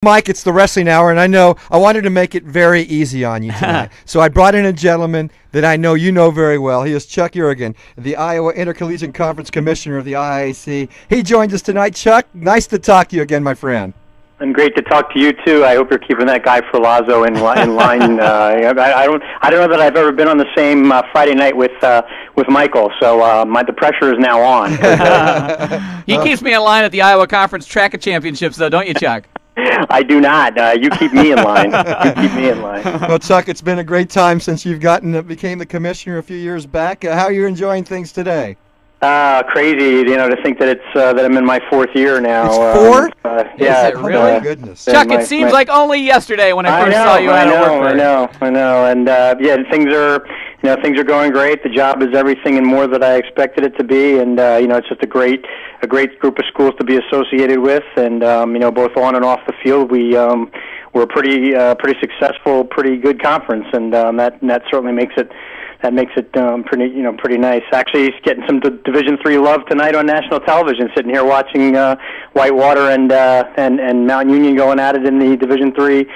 Mike, it's the Wrestling Hour, and I know I wanted to make it very easy on you tonight. So I brought in a gentleman that I know you know very well. He is Chuck Yriroyen, the Iowa Intercollegiate Conference Commissioner of the IAC. He joins us tonight. Chuck, nice to talk to you again, my friend. And great to talk to you too. I hope you're keeping that guy Ferlazzo in line. I don't know that I've ever been on the same Friday night with Michael, so the pressure is now on. He keeps me in line at the Iowa Conference Track Championships, though, don't you, Chuck? I do not. You keep me in line. You keep me in line. Well, Chuck, it's been a great time since you've became the commissioner a few years back. How are you enjoying things today? Crazy, to think that it's that I'm in my fourth year now. It's four? Yeah. Is it really? Oh, my goodness. Chuck, it seems like only yesterday when I first saw you out of work. I know. And things are going great. The job is everything and more that I expected it to be. And it's just a great group of schools to be associated with. And both on and off the field, we're pretty successful, pretty good conference, and that certainly makes it. That makes it pretty nice. Actually, he's getting some Division III love tonight on national television. Sitting here watching Whitewater and Mount Union going at it in the Division III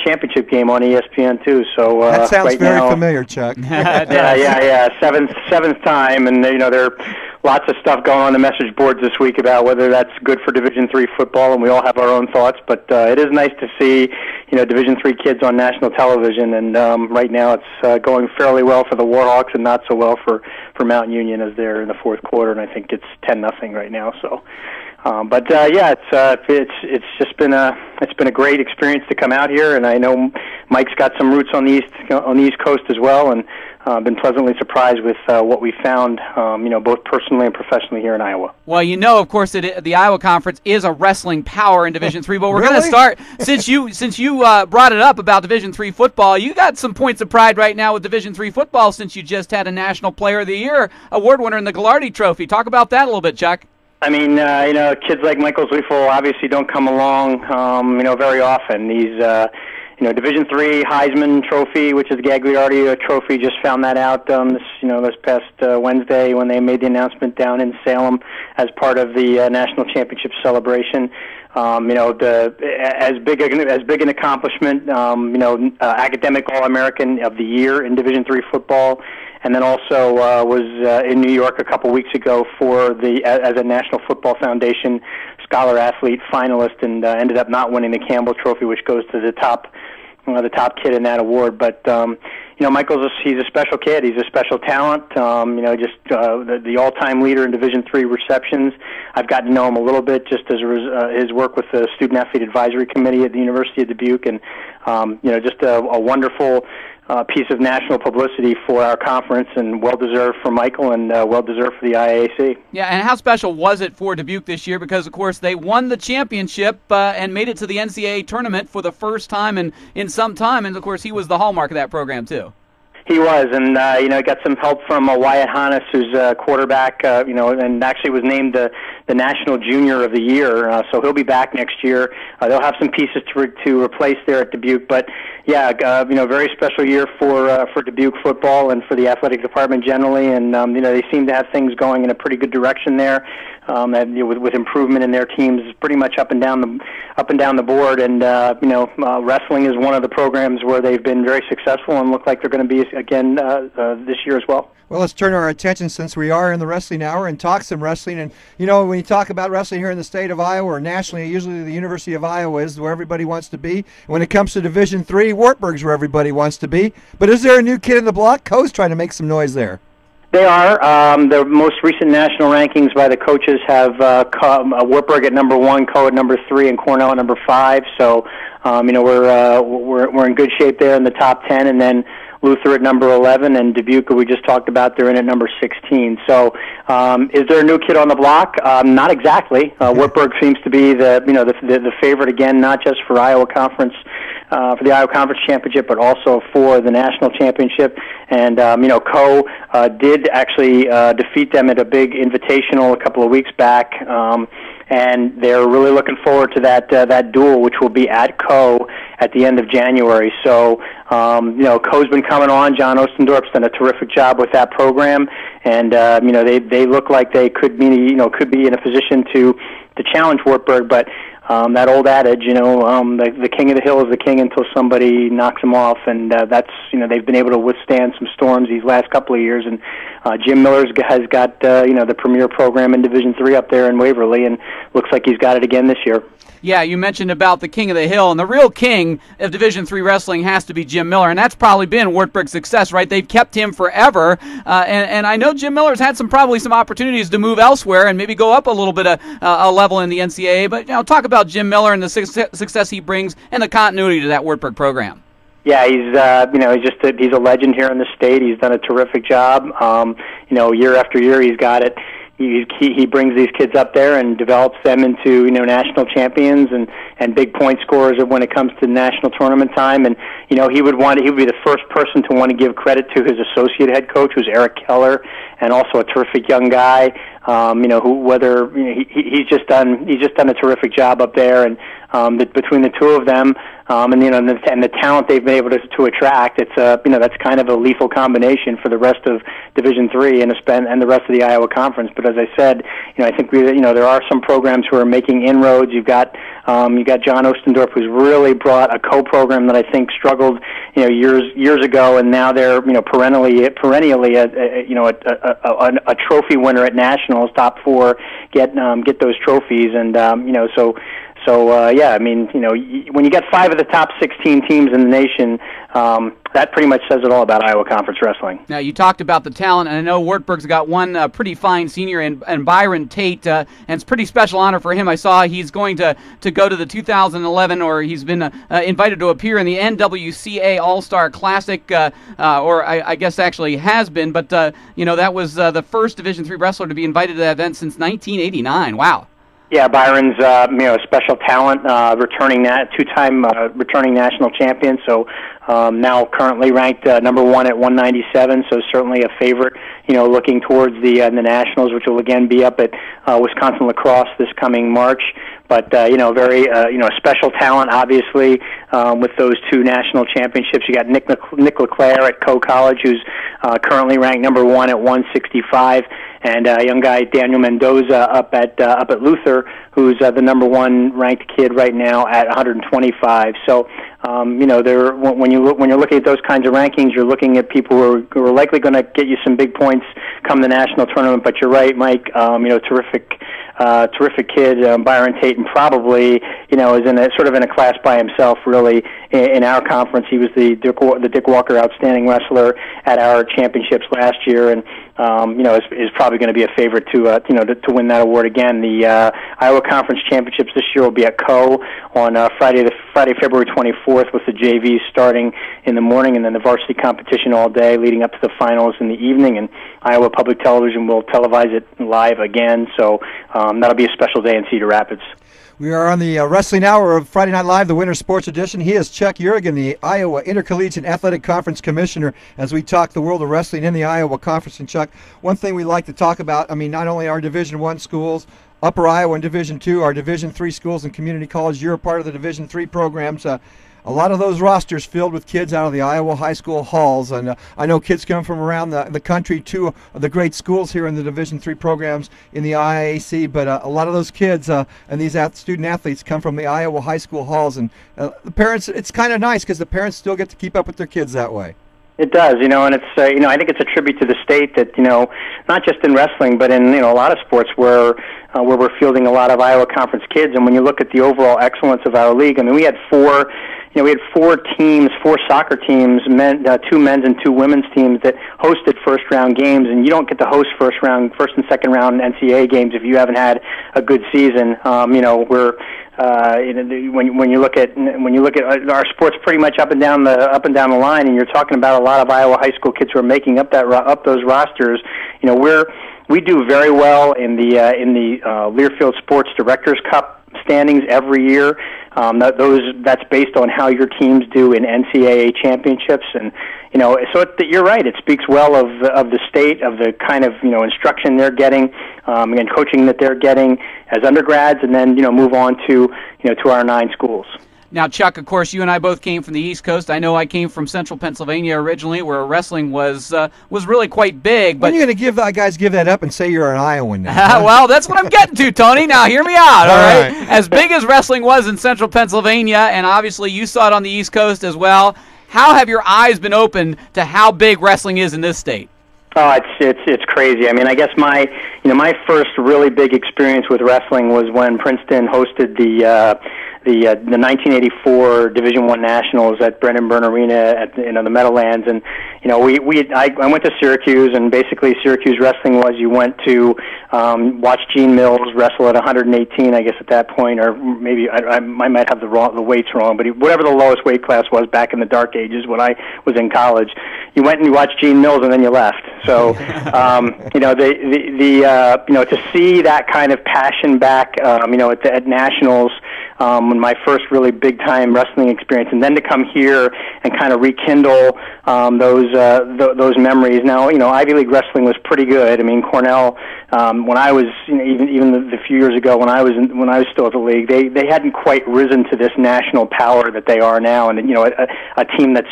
championship game on ESPN too. So that sounds right very now, familiar, Chuck. yeah. Seventh time, and there are lots of stuff going on the message boards this week about whether that's good for Division III football, and we all have our own thoughts. But it is nice to see Division III kids on national television, and right now it's going fairly well for the Warhawks and not so well for Mount Union as they're in the fourth quarter, and I think it's 10-0 right now. So. It's just been a great experience to come out here, and I know Mike's got some roots on the East Coast as well, and been pleasantly surprised with what we found, both personally and professionally here in Iowa. Well, of course, the Iowa Conference is a wrestling power in Division III, but we're going to start since you brought it up about Division III football. You got some points of pride right now with Division III football since you just had a National Player of the Year award winner in the Ghilardi Trophy. Talk about that a little bit, Chuck. I mean, kids like Michael Zwiefel obviously don't come along, very often. These, Division III Heisman Trophy, which is the Gagliardi Trophy, just found that out this past Wednesday when they made the announcement down in Salem as part of the national championship celebration. As big an accomplishment, academic All-American of the Year in Division III football. And then also was in New York a couple weeks ago as a National Football Foundation Scholar Athlete finalist, and ended up not winning the Campbell Trophy, which goes to the top kid in that award. But Michael's he's a special kid. He's a special talent. The all-time leader in Division III receptions. I've gotten to know him a little bit just as his work with the Student Athlete Advisory Committee at the University of Dubuque, and just a wonderful piece of national publicity for our conference, and well-deserved for Michael, and well-deserved for the IAC. Yeah, and how special was it for Dubuque this year? Because, of course, they won the championship and made it to the NCAA tournament for the first time in some time, and, of course, he was the hallmark of that program, too. He was, and got some help from Wyatt Hannes, who's a quarterback, and actually was named the National Junior of the Year. So he'll be back next year. They'll have some pieces to replace there at Dubuque, but yeah, very special year for Dubuque football and for the athletic department generally, and they seem to have things going in a pretty good direction there. With improvement in their teams, pretty much up and down the board, and wrestling is one of the programs where they've been very successful and look like they're going to be again this year as well. Well, let's turn our attention, since we are in the Wrestling Hour, and talk some wrestling. And when you talk about wrestling here in the state of Iowa or nationally, usually the University of Iowa is where everybody wants to be. When it comes to Division III, Wartburg's where everybody wants to be. But is there a new kid in the block? Coe's trying to make some noise there. They are. The most recent national rankings by the coaches have Wartburg at number 1, Coe at number 3, and Cornell at number 5. So, we're in good shape there in the top 10, and then Luther at number 11, and Dubuque, we just talked about, they're in at number 16. So, is there a new kid on the block? Not exactly. Wartburg seems to be the favorite again, not just for Iowa Conference. For the Iowa Conference Championship, but also for the national championship. And Coe did actually defeat them at a big invitational a couple of weeks back, and they're really looking forward to that duel, which will be at Coe at the end of January. So Coe's been coming on. John Ostendorf's done a terrific job with that program, and they look like they could be in a position to challenge Wartburg, but that old adage, the king of the hill is the king until somebody knocks him off, and that's they've been able to withstand some storms these last couple of years, and Jim Miller has got the premier program in Division III up there in Waverly, and looks like he's got it again this year. Yeah, you mentioned about the king of the hill, and the real king of Division III wrestling has to be Jim Miller, and that's probably been Wartburg's success, right? They've kept him forever, and I know Jim Miller's had probably some opportunities to move elsewhere and maybe go up a little bit a level in the NCAA, but talk about Jim Miller and the success he brings and the continuity to that Wartburg program. Yeah, he's a legend here in the state. He's done a terrific job. Year after year, he's got it. He brings these kids up there and develops them into national champions and big point scorers when it comes to national tournament time. And he would be the first person to want to give credit to his associate head coach, who's Eric Keller, and also a terrific young guy. He's just done a terrific job up there, and between the two of them, and the talent they've been able to attract, it's that's kind of a lethal combination for the rest of Division III and the rest of the Iowa Conference. But as I said, I think there are some programs who are making inroads. You've got John Ostendorf, who's really brought a co-program that I think struggled years ago, and now they're perennially a trophy winner at nationals, top 4, get those trophies, and when you get 5 of the top 16 teams in the nation, that pretty much says it all about Iowa Conference wrestling. Now, you talked about the talent, and I know Wartburg's got one pretty fine senior and Byron Tate, and it's a pretty special honor for him. I saw he's going to go to the 2011, or he's been invited to appear in the NWCA All-Star Classic, or I guess actually has been, but that was the first Division III wrestler to be invited to that event since 1989. Wow. Yeah, Byron's a special talent, two-time returning national champion. So now currently ranked number 1 at 197. So certainly a favorite. Looking towards the nationals, which will again be up at Wisconsin Lacrosse this coming March. But very special talent, obviously, with those 2 national championships. You got Nick LeClaire at Coe College, who's currently ranked number 1 at 165. And a young guy, Daniel Mendoza, up at Luther, who's the number 1 ranked kid right now at 125. So, when you're looking at those kinds of rankings, you're looking at people who are likely going to get you some big points come the national tournament. But you're right, Mike. Terrific kid, Byron Tate, and probably is in a class by himself. Really, in our conference, he was the Dick Walker Outstanding Wrestler at our championships last year, and is probably going to be a favorite to win that award again. The Iowa Conference Championships this year will be at Coe on Friday, February 24th, with the JVs starting in the morning, and then the varsity competition all day, leading up to the finals in the evening. And Iowa Public Television will televise it live again, so that'll be a special day in Cedar Rapids. We are on the Wrestling Hour of Friday Night Live, the Winter Sports Edition. He is Chuck Yriroyen, the Iowa Intercollegiate Athletic Conference Commissioner, as we talk the world of wrestling in the Iowa Conference. And Chuck, one thing we like to talk about, not only our Division I schools, Upper Iowa and Division II, our Division III schools and community college. You're a part of the Division III programs. A lot of those rosters filled with kids out of the Iowa high school halls, and I know kids come from around the country to the great schools here in the Division III programs in the IAC, but a lot of those kids and these student athletes come from the Iowa high school halls, and the parents, it's kind of nice because the parents still get to keep up with their kids that way. It does, and it's I think it's a tribute to the state that not just in wrestling, but in a lot of sports where we're fielding a lot of Iowa Conference kids. And when you look at the overall excellence of our league, we had 4 teams, 4 soccer teams, 2 men's and 2 women's teams that hosted first round games, and you don't get to host first and second round NCAA games if you haven't had a good season. When you look at our sports pretty much up and down the line, and you're talking about a lot of Iowa high school kids who are making up those rosters. We do very well in the Learfield Sports Directors Cup standings every year. That's based on how your teams do in NCAA championships, and you're right. It speaks well of the state, of the kind of instruction they're getting, and coaching that they're getting as undergrads, and then move on to our 9 schools. Now, Chuck, of course, you and I both came from the East Coast. I know I came from Central Pennsylvania originally, where wrestling was really quite big. But when are you going to give guys give that up and say you're an Iowan now? Well, that's what I'm getting to, Tony. Now, hear me out, all right? As big as wrestling was in Central Pennsylvania, and obviously you saw it on the East Coast as well, how have your eyes been opened to how big wrestling is in this state? Oh, it's crazy. I mean, I guess my first really big experience with wrestling was when Princeton hosted the 1984 Division I Nationals at Brendan Byrne Arena at the Meadowlands, and I went to Syracuse, and basically Syracuse wrestling was you went to watch Gene Mills wrestle at 118, I guess at that point, or maybe I might have the weights wrong, but whatever the lowest weight class was back in the dark ages when I was in college, you went and you watched Gene Mills and then you left. So to see that kind of passion back, at nationals. My first really big-time wrestling experience, and then to come here and kind of rekindle those memories. Now, Ivy League wrestling was pretty good. I mean, Cornell, when I was, even the few years ago when I was still at the league, they hadn't quite risen to this national power that they are now, and a team that's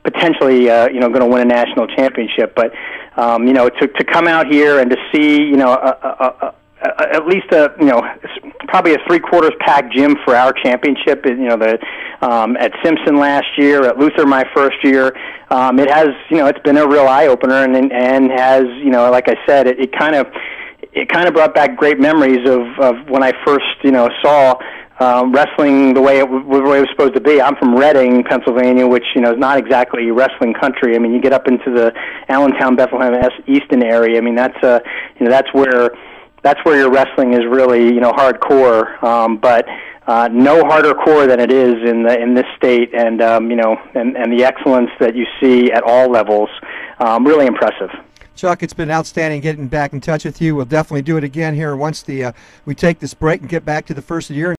potentially going to win a national championship. But to come out here and to see at least probably a 3/4 packed gym for our championship. At Simpson last year, at Luther my first year, it has it's been a real eye opener, and has like I said, it kind of brought back great memories of when I first saw wrestling the way it was supposed to be. I'm from Reading, Pennsylvania, which is not exactly wrestling country. I mean, you get up into the Allentown, Bethlehem, Easton area. I mean, that's where your wrestling is really, hardcore, but no harder core than it is in this state, and and the excellence that you see at all levels, really impressive. Chuck, it's been outstanding getting back in touch with you. We'll definitely do it again here once we take this break and get back to the first of the year.